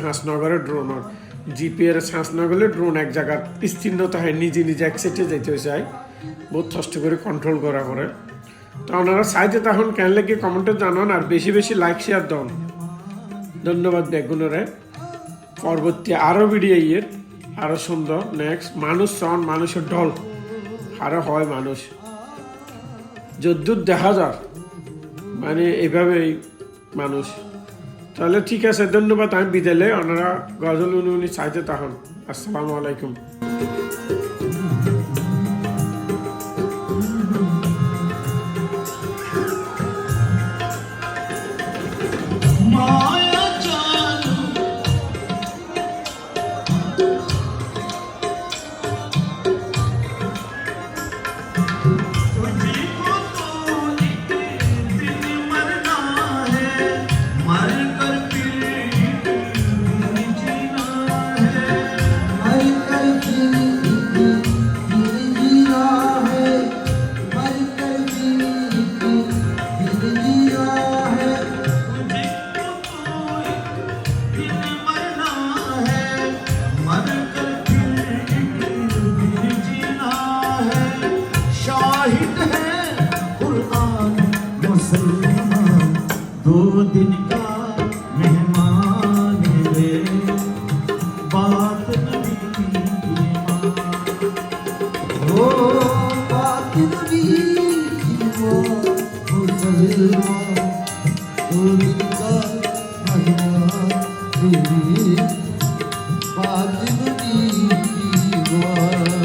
হাসনগরের drone জিপিএর হাসনগরে drone এক জায়গার স্থিরতা হয় নিজে নিজে এক সাইডে যাইতে চাই বহুত কষ্ট করে কন্ট্রোল করা করে তো ওনারা চাইতে তখন কেন লাগে কমেন্টে জানান আর বেশি বেশি লাইক শেয়ার দেন ধন্যবাদ বেগুনরে পরবর্তী আরও ভিডিও ইয়ের আরও সুন্দর নেক্সট মানুষ সন মানুষের ঢল আরও হয় মানুষ যদ্দূর দেখা যায় মানে এইভাবেই মানুষ তাহলে ঠিক আছে ধন্যবাদ আমি বিদালে ওনারা গজল উনি চাইতে তখন আসসালামু আলাইকুম दो दिन का मेहमान रे बात नबी की मां ओ बात नबी की मां मुसलमान दो दिन का मेहमान रे बात नबी की मां मेहमान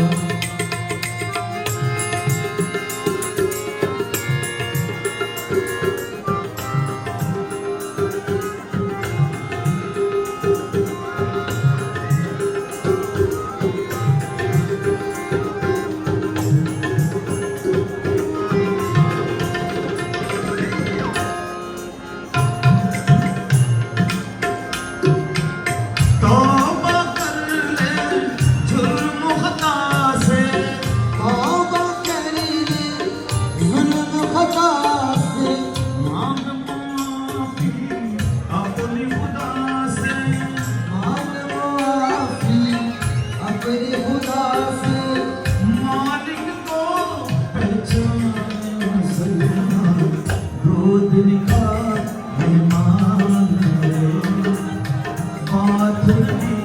बात